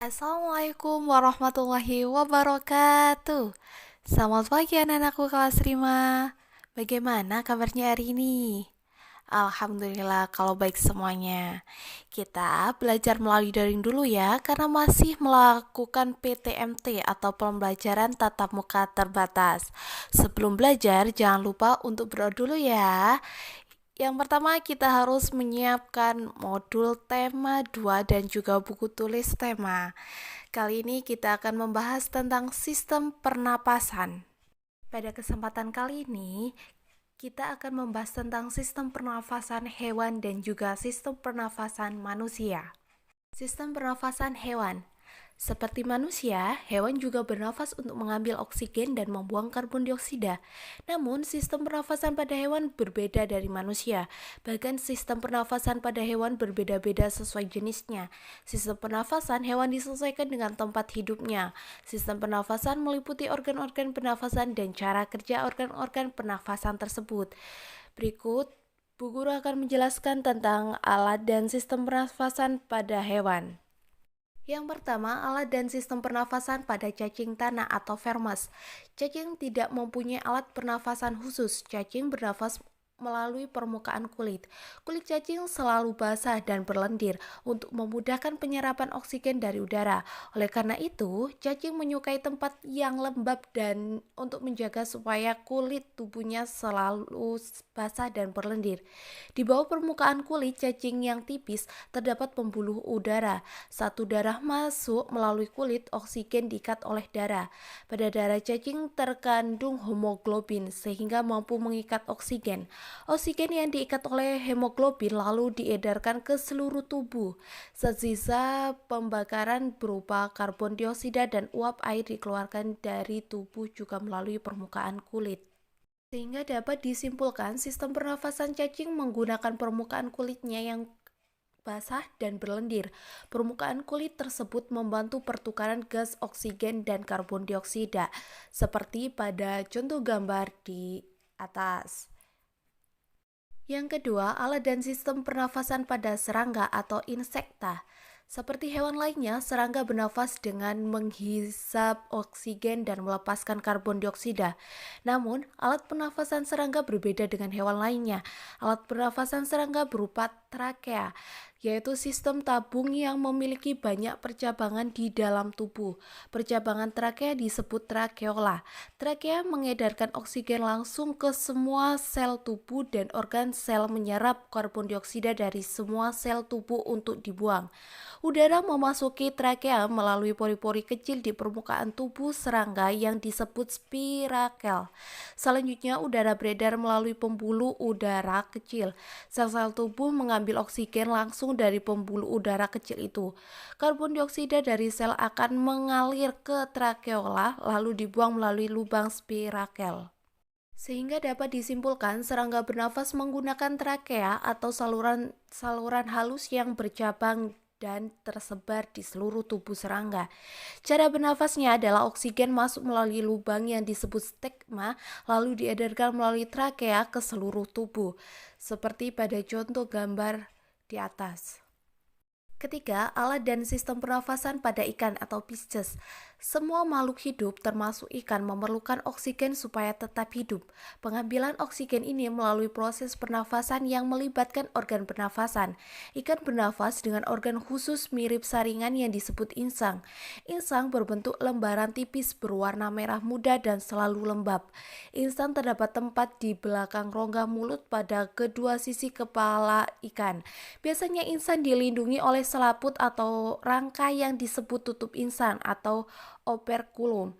Assalamualaikum warahmatullahi wabarakatuh. Selamat pagi anak-anakku kelas 5. Bagaimana kabarnya hari ini? Alhamdulillah kalau baik semuanya. Kita belajar melalui daring dulu ya, karena masih melakukan PTMT atau pembelajaran tatap muka terbatas. Sebelum belajar, jangan lupa untuk berdoa dulu ya. Yang pertama kita harus menyiapkan modul tema 2 dan juga buku tulis tema. Kali ini kita akan membahas tentang sistem pernapasan. Pada kesempatan kali ini, kita akan membahas tentang sistem pernafasan hewan dan juga sistem pernafasan manusia. Sistem pernafasan hewan. Seperti manusia, hewan juga bernafas untuk mengambil oksigen dan membuang karbon dioksida. Namun, sistem pernafasan pada hewan berbeda dari manusia. Bahkan sistem pernafasan pada hewan berbeda-beda sesuai jenisnya. Sistem pernafasan hewan disesuaikan dengan tempat hidupnya. Sistem pernafasan meliputi organ-organ pernafasan dan cara kerja organ-organ pernafasan tersebut. Berikut, Bu Guru akan menjelaskan tentang alat dan sistem pernafasan pada hewan. Yang pertama, alat dan sistem pernafasan pada cacing tanah atau vermes. Cacing tidak mempunyai alat pernafasan khusus. Cacing bernafas melalui permukaan kulit. Kulit cacing selalu basah dan berlendir untuk memudahkan penyerapan oksigen dari udara. Oleh karena itu, cacing menyukai tempat yang lembab dan untuk menjaga supaya kulit tubuhnya selalu basah dan berlendir. Di bawah permukaan kulit cacing yang tipis terdapat pembuluh udara. Saat udara masuk melalui kulit, oksigen diikat oleh darah. Pada darah cacing terkandung hemoglobin sehingga mampu mengikat oksigen. Oksigen yang diikat oleh hemoglobin lalu diedarkan ke seluruh tubuh. Sisa pembakaran berupa karbon dioksida dan uap air dikeluarkan dari tubuh juga melalui permukaan kulit. Sehingga dapat disimpulkan sistem pernafasan cacing menggunakan permukaan kulitnya yang basah dan berlendir. Permukaan kulit tersebut membantu pertukaran gas oksigen dan karbon dioksida, seperti pada contoh gambar di atas. Yang kedua, alat dan sistem pernafasan pada serangga atau insekta. Seperti hewan lainnya, serangga bernafas dengan menghisap oksigen dan melepaskan karbon dioksida. Namun, alat pernafasan serangga berbeda dengan hewan lainnya. Alat pernafasan serangga berupa trakea, yaitu sistem tabung yang memiliki banyak percabangan di dalam tubuh. Percabangan trakea disebut trakeola. Trakea mengedarkan oksigen langsung ke semua sel tubuh dan organ sel menyerap karbon dioksida dari semua sel tubuh untuk dibuang. Udara memasuki trakea melalui pori-pori kecil di permukaan tubuh serangga yang disebut spirakel. Selanjutnya, udara beredar melalui pembuluh udara kecil. Sel-sel tubuh mengambil oksigen langsung dari pembuluh udara kecil itu. Karbon dioksida dari sel akan mengalir ke trakeola lalu dibuang melalui lubang spirakel. Sehingga dapat disimpulkan serangga bernafas menggunakan trakea atau saluran halus yang bercabang dan tersebar di seluruh tubuh serangga. Cara bernafasnya adalah oksigen masuk melalui lubang yang disebut stigma lalu diedarkan melalui trakea ke seluruh tubuh, seperti pada contoh gambar di atas. Ketiga, alat dan sistem pernafasan pada ikan atau Pisces. Semua makhluk hidup termasuk ikan memerlukan oksigen supaya tetap hidup. Pengambilan oksigen ini melalui proses pernafasan yang melibatkan organ pernafasan. Ikan bernafas dengan organ khusus mirip saringan yang disebut insang. Insang berbentuk lembaran tipis berwarna merah muda dan selalu lembab. Insang terdapat tempat di belakang rongga mulut pada kedua sisi kepala ikan. Biasanya insang dilindungi oleh selaput atau rangka yang disebut tutup insang atau operculum.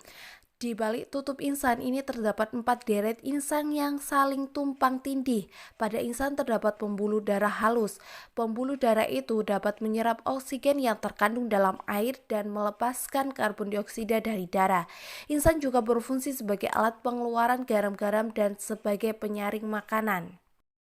Di balik tutup insang ini terdapat 4 deret insang yang saling tumpang tindih. Pada insang terdapat pembuluh darah halus. Pembuluh darah itu dapat menyerap oksigen yang terkandung dalam air dan melepaskan karbon dioksida dari darah. Insang juga berfungsi sebagai alat pengeluaran garam-garam dan sebagai penyaring makanan.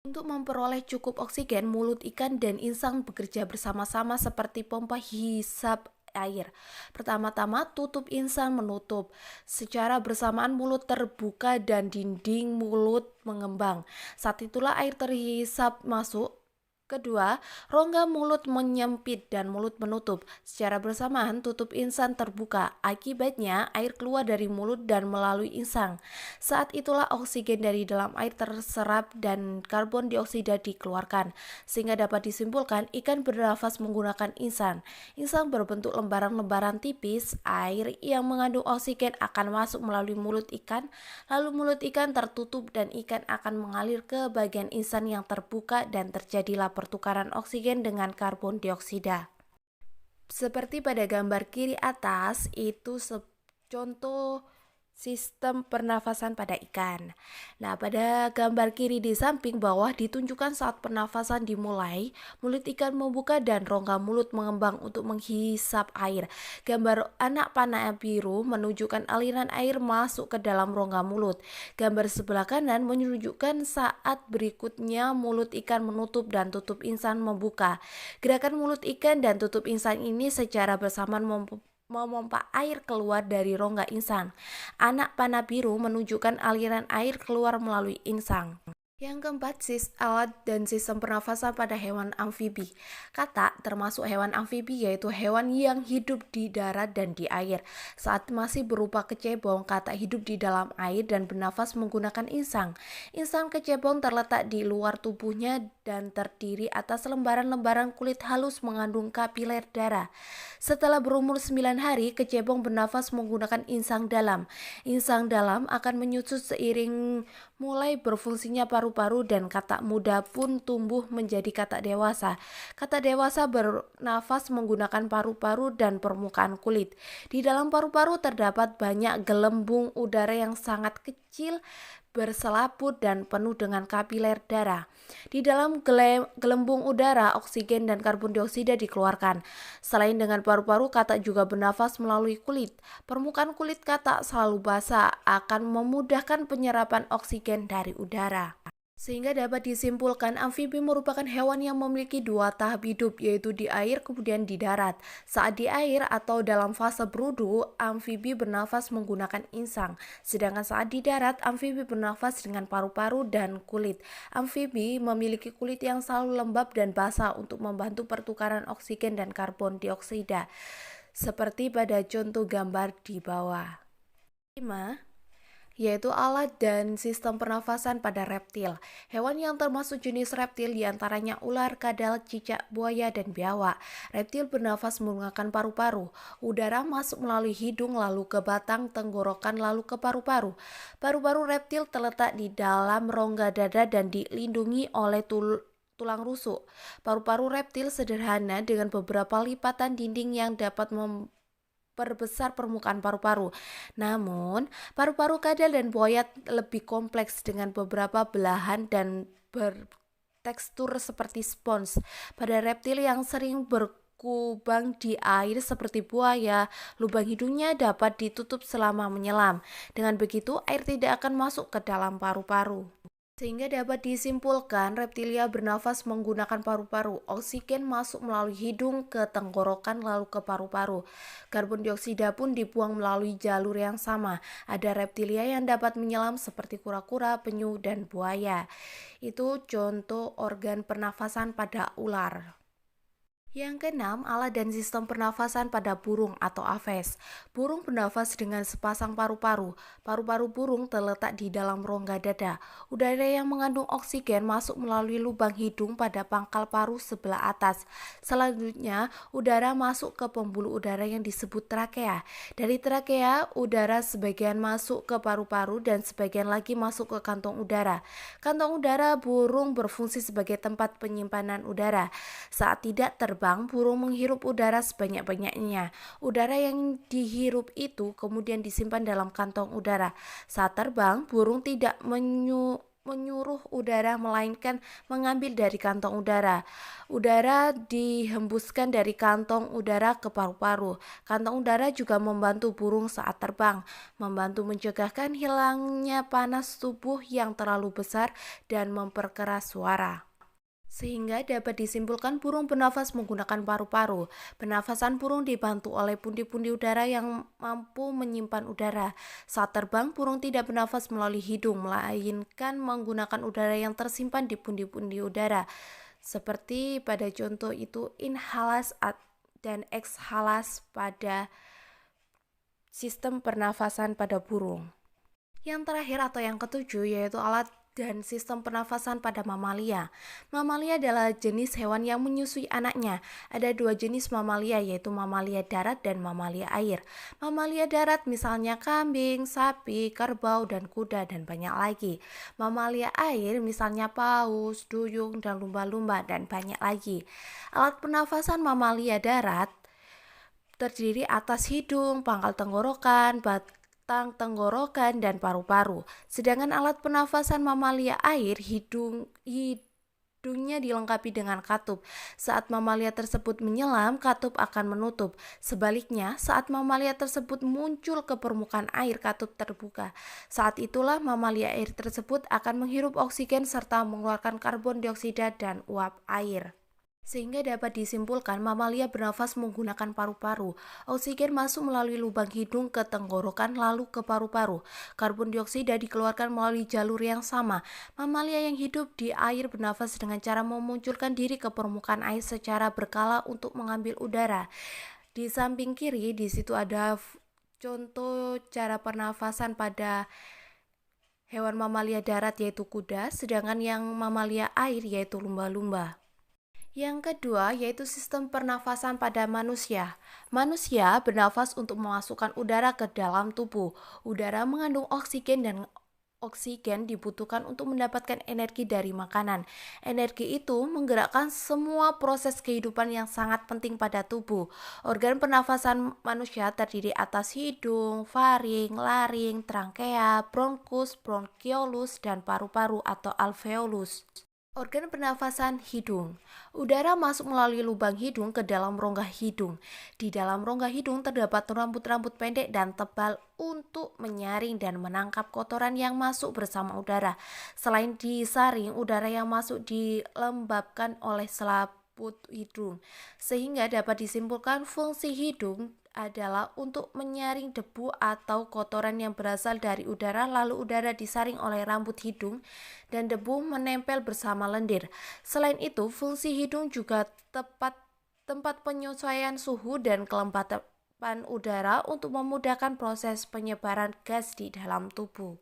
Untuk memperoleh cukup oksigen, mulut ikan dan insang bekerja bersama-sama seperti pompa hisap air. Pertama-tama, tutup insang menutup. Secara bersamaan mulut terbuka dan dinding mulut mengembang. Saat itulah air terhisap masuk Kedua, rongga mulut menyempit dan mulut menutup. Secara bersamaan, tutup insang terbuka. Akibatnya, air keluar dari mulut dan melalui insang. Saat itulah oksigen dari dalam air terserap dan karbon dioksida dikeluarkan. Sehingga dapat disimpulkan, ikan bernafas menggunakan insang. Insang berbentuk lembaran-lembaran tipis. Air yang mengandung oksigen akan masuk melalui mulut ikan. Lalu mulut ikan tertutup dan ikan akan mengalir ke bagian insang yang terbuka dan terjadilah pertukaran oksigen dengan karbon dioksida. Seperti pada gambar kiri atas, itu contoh sistem pernafasan pada ikan. Nah, pada gambar kiri di samping bawah ditunjukkan saat pernafasan dimulai, mulut ikan membuka dan rongga mulut mengembang untuk menghisap air. Gambar anak panah biru menunjukkan aliran air masuk ke dalam rongga mulut. Gambar sebelah kanan menunjukkan saat berikutnya mulut ikan menutup dan tutup insang membuka. Gerakan mulut ikan dan tutup insang ini secara bersamaan memompa air keluar dari rongga insang. Anak panah biru menunjukkan aliran air keluar melalui insang. Yang keempat, alat dan sistem pernafasan pada hewan amfibi. Katak termasuk hewan amfibi, yaitu hewan yang hidup di darat dan di air. Saat masih berupa kecebong, katak hidup di dalam air dan bernafas menggunakan insang. Insang kecebong terletak di luar tubuhnya dan terdiri atas lembaran-lembaran kulit halus mengandung kapiler darah. Setelah berumur 9 hari, kecebong bernafas menggunakan insang dalam. Insang dalam akan menyusut seiring mulai berfungsinya paru-paru dan katak muda pun tumbuh menjadi katak dewasa. Katak dewasa bernafas menggunakan paru-paru dan permukaan kulit. Di dalam paru-paru terdapat banyak gelembung udara yang sangat kecil, berselaput dan penuh dengan kapiler darah. Di dalam gelembung udara, oksigen dan karbon dioksida dikeluarkan. Selain dengan paru-paru, katak juga bernafas melalui kulit. Permukaan kulit katak selalu basah, akan memudahkan penyerapan oksigen dari udara. Sehingga dapat disimpulkan amfibi merupakan hewan yang memiliki dua tahap hidup, yaitu di air kemudian di darat. Saat di air atau dalam fase berudu, amfibi bernafas menggunakan insang. Sedangkan saat di darat, amfibi bernafas dengan paru-paru dan kulit. Amfibi memiliki kulit yang selalu lembab dan basah untuk membantu pertukaran oksigen dan karbon dioksida. Seperti pada contoh gambar di bawah. 5. Yaitu alat dan sistem pernafasan pada reptil. Hewan yang termasuk jenis reptil diantaranya ular, kadal, cicak, buaya, dan biawak. Reptil bernafas menggunakan paru-paru. Udara masuk melalui hidung lalu ke batang tenggorokan lalu ke paru-paru. Paru-paru reptil terletak di dalam rongga dada dan dilindungi oleh tulang rusuk. Paru-paru reptil sederhana dengan beberapa lipatan dinding yang dapat perbesar permukaan paru-paru. Namun, paru-paru kadal dan buaya lebih kompleks dengan beberapa belahan dan bertekstur seperti spons. Pada reptil yang sering berkubang di air seperti buaya, lubang hidungnya dapat ditutup selama menyelam. Dengan begitu, air tidak akan masuk ke dalam paru-paru. Sehingga dapat disimpulkan reptilia bernafas menggunakan paru-paru. Oksigen masuk melalui hidung ke tenggorokan lalu ke paru-paru. Karbon dioksida pun dibuang melalui jalur yang sama. Ada reptilia yang dapat menyelam seperti kura-kura, penyu, dan buaya. Itu contoh organ pernafasan pada ular. Yang keenam, alat dan sistem pernafasan pada burung atau aves. Burung bernafas dengan sepasang paru-paru. Paru-paru burung terletak di dalam rongga dada. Udara yang mengandung oksigen masuk melalui lubang hidung pada pangkal paru sebelah atas. Selanjutnya, udara masuk ke pembuluh udara yang disebut trakea. Dari trakea, udara sebagian masuk ke paru-paru dan sebagian lagi masuk ke kantong udara. Kantong udara burung berfungsi sebagai tempat penyimpanan udara. Saat tidak terbang, burung menghirup udara sebanyak-banyaknya. Udara yang dihirup itu kemudian disimpan dalam kantong udara. Saat terbang, burung tidak menyuruh udara melainkan mengambil dari kantong udara. Udara dihembuskan dari kantong udara ke paru-paru. Kantong udara juga membantu burung saat terbang, membantu mencegahkan hilangnya panas tubuh yang terlalu besar dan memperkeras suara. Sehingga dapat disimpulkan burung bernafas menggunakan paru-paru. Pernafasan burung dibantu oleh pundi-pundi udara yang mampu menyimpan udara. Saat terbang, burung tidak bernafas melalui hidung, melainkan menggunakan udara yang tersimpan di pundi-pundi udara. Seperti pada contoh itu inhalas dan ekshalas pada sistem pernafasan pada burung. Yang terakhir atau yang ketujuh yaitu alat dan sistem pernafasan pada mamalia. Mamalia adalah jenis hewan yang menyusui anaknya. Ada dua jenis mamalia yaitu mamalia darat dan mamalia air. Mamalia darat misalnya kambing, sapi, kerbau, dan kuda dan banyak lagi. Mamalia air misalnya paus, duyung, dan lumba-lumba dan banyak lagi. Alat pernafasan mamalia darat terdiri atas hidung, pangkal tenggorokan, batang tenggorokan, dan paru-paru. Sedangkan alat pernafasan mamalia air, hidungnya dilengkapi dengan katup. Saat mamalia tersebut menyelam, katup akan menutup. Sebaliknya, saat mamalia tersebut muncul ke permukaan air, katup terbuka. Saat itulah mamalia air tersebut akan menghirup oksigen serta mengeluarkan karbon dioksida dan uap air. Sehingga dapat disimpulkan mamalia bernafas menggunakan paru-paru. Oksigen masuk melalui lubang hidung ke tenggorokan lalu ke paru-paru. Karbon dioksida dikeluarkan melalui jalur yang sama. Mamalia yang hidup di air bernafas dengan cara memunculkan diri ke permukaan air secara berkala untuk mengambil udara. Di samping kiri di situ ada contoh cara pernafasan pada hewan mamalia darat yaitu kuda, sedangkan yang mamalia air yaitu lumba-lumba. Yang kedua yaitu sistem pernafasan pada manusia. Manusia bernafas untuk memasukkan udara ke dalam tubuh. Udara mengandung oksigen dan oksigen dibutuhkan untuk mendapatkan energi dari makanan. Energi itu menggerakkan semua proses kehidupan yang sangat penting pada tubuh. Organ pernafasan manusia terdiri atas hidung, faring, laring, trankea, bronkus, bronkiolus, dan paru-paru atau alveolus. Organ pernafasan hidung. Udara masuk melalui lubang hidung ke dalam rongga hidung. Di dalam rongga hidung terdapat rambut-rambut pendek dan tebal untuk menyaring dan menangkap kotoran yang masuk bersama udara. Selain disaring, udara yang masuk dilembabkan oleh selaput hidung. Sehingga dapat disimpulkan fungsi hidung adalah untuk menyaring debu atau kotoran yang berasal dari udara, lalu udara disaring oleh rambut hidung dan debu menempel bersama lendir. Selain itu, fungsi hidung juga tempat penyesuaian suhu dan kelembapan udara untuk memudahkan proses penyebaran gas di dalam tubuh.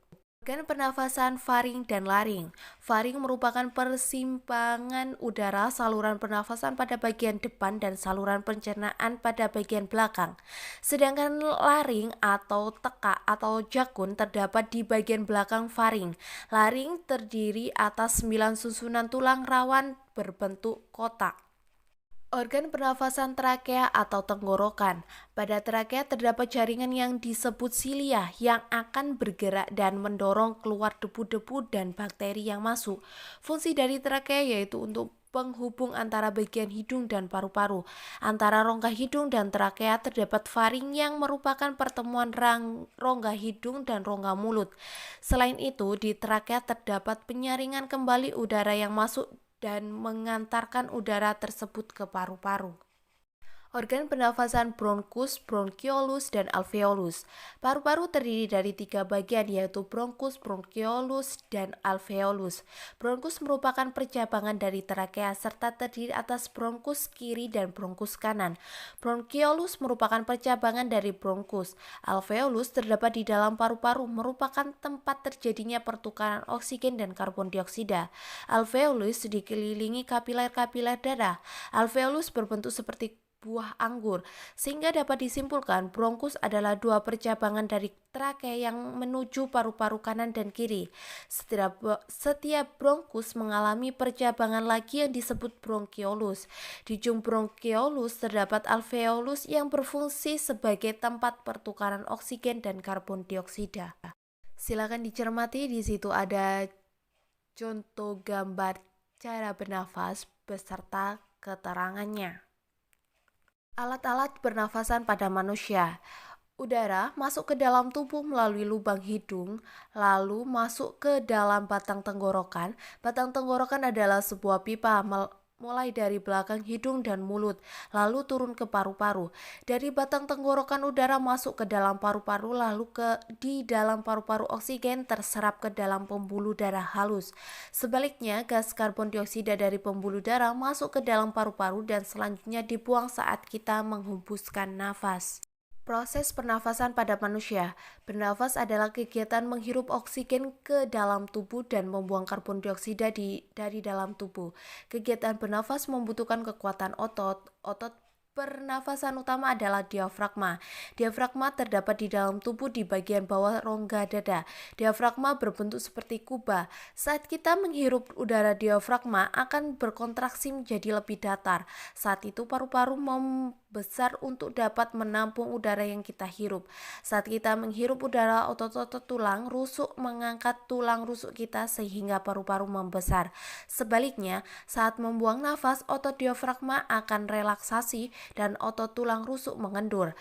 Organ pernafasan faring dan laring. Faring merupakan persimpangan udara saluran pernafasan pada bagian depan dan saluran pencernaan pada bagian belakang. Sedangkan laring atau teka atau jakun terdapat di bagian belakang faring. Laring terdiri atas 9 susunan tulang rawan berbentuk kotak. Organ pernafasan trakea atau tenggorokan. Pada trakea terdapat jaringan yang disebut silia yang akan bergerak dan mendorong keluar debu-debu dan bakteri yang masuk. Fungsi dari trakea yaitu untuk penghubung antara bagian hidung dan paru-paru. Antara rongga hidung dan trakea terdapat faring yang merupakan pertemuan rongga hidung dan rongga mulut. Selain itu, di trakea terdapat penyaringan kembali udara yang masuk dan mengantarkan udara tersebut ke paru-paru. Organ pernafasan bronkus, bronkiolus, dan alveolus. Paru-paru terdiri dari 3 bagian yaitu bronkus, bronkiolus, dan alveolus. Bronkus merupakan percabangan dari trakea serta terdiri atas bronkus kiri dan bronkus kanan. Bronkiolus merupakan percabangan dari bronkus. Alveolus terdapat di dalam paru-paru merupakan tempat terjadinya pertukaran oksigen dan karbon dioksida. Alveolus dikelilingi kapiler-kapiler darah. Alveolus berbentuk seperti buah anggur, sehingga dapat disimpulkan bronkus adalah 2 percabangan dari trakea yang menuju paru-paru kanan dan kiri. Setiap bronkus mengalami percabangan lagi yang disebut bronkiolus. Di ujung bronkiolus terdapat alveolus yang berfungsi sebagai tempat pertukaran oksigen dan karbon dioksida. Silakan dicermati, di situ ada contoh gambar cara bernafas beserta keterangannya. Alat-alat pernafasan pada manusia. Udara masuk ke dalam tubuh melalui lubang hidung, lalu masuk ke dalam batang tenggorokan. Batang tenggorokan adalah sebuah pipa mulai dari belakang hidung dan mulut, lalu turun ke paru-paru. Dari batang tenggorokan udara masuk ke dalam paru-paru, lalu di dalam paru-paru oksigen terserap ke dalam pembuluh darah halus. Sebaliknya, gas karbon dioksida dari pembuluh darah masuk ke dalam paru-paru dan selanjutnya dibuang saat kita menghembuskan nafas. Proses pernafasan pada manusia. Bernafas adalah kegiatan menghirup oksigen ke dalam tubuh dan membuang karbon dioksida dari dalam tubuh. Kegiatan bernafas membutuhkan kekuatan otot. Otot pernafasan utama adalah diafragma. Diafragma terdapat di dalam tubuh di bagian bawah rongga dada. Diafragma berbentuk seperti kuba. Saat kita menghirup udara, diafragma akan berkontraksi menjadi lebih datar. Saat itu paru-paru membesar untuk dapat menampung udara yang kita hirup. Saat kita menghirup udara, otot-otot tulang rusuk mengangkat tulang rusuk kita sehingga paru-paru membesar. Sebaliknya, saat membuang nafas, otot diafragma akan relaksasi dan otot tulang rusuk mengendur.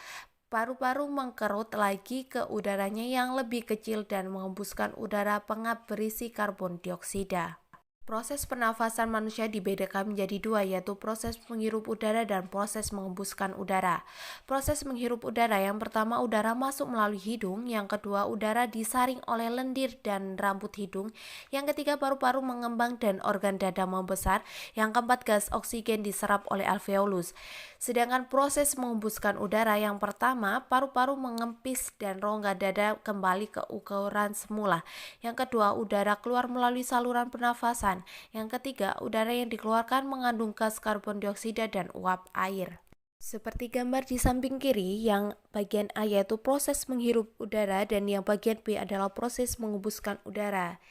Paru-paru mengkerut lagi ke udaranya yang lebih kecil dan menghembuskan udara pengap berisi karbon dioksida. Proses pernafasan manusia dibedakan menjadi dua, yaitu proses menghirup udara dan proses menghembuskan udara. Proses menghirup udara yang pertama, udara masuk melalui hidung. Yang kedua, udara disaring oleh lendir dan rambut hidung. Yang ketiga, paru-paru mengembang dan organ dada membesar. Yang keempat, gas oksigen diserap oleh alveolus. Sedangkan proses menghembuskan udara yang pertama, paru-paru mengempis dan rongga dada kembali ke ukuran semula. Yang kedua, udara keluar melalui saluran pernafasan. Yang ketiga, udara yang dikeluarkan mengandung gas karbon dioksida dan uap air. Seperti gambar di samping kiri, yang bagian A yaitu proses menghirup udara dan yang bagian B adalah proses menghembuskan udara.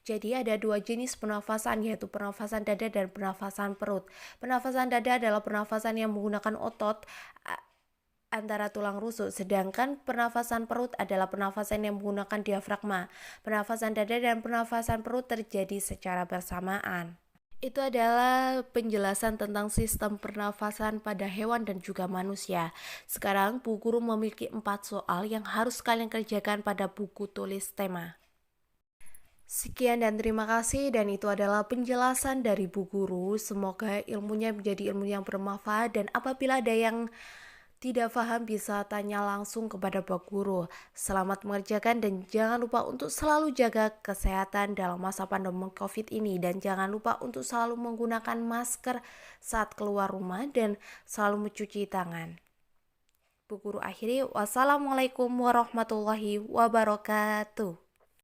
Jadi ada dua jenis pernafasan, yaitu pernafasan dada dan pernafasan perut. Pernafasan dada adalah pernafasan yang menggunakan otot antara tulang rusuk, sedangkan pernafasan perut adalah pernafasan yang menggunakan diafragma. Pernafasan dada dan pernafasan perut terjadi secara bersamaan. Itu adalah penjelasan tentang sistem pernafasan pada hewan dan juga manusia. Sekarang Bu Guru memiliki 4 soal yang harus kalian kerjakan pada buku tulis tema. Sekian dan terima kasih, dan itu adalah penjelasan dari Bu Guru. Semoga ilmunya menjadi ilmu yang bermanfaat, dan apabila ada yang tidak paham bisa tanya langsung kepada Pak Guru. Selamat mengerjakan dan jangan lupa untuk selalu jaga kesehatan dalam masa pandemi COVID ini. Dan jangan lupa untuk selalu menggunakan masker saat keluar rumah dan selalu mencuci tangan. Bu Guru akhiri, wassalamualaikum warahmatullahi wabarakatuh.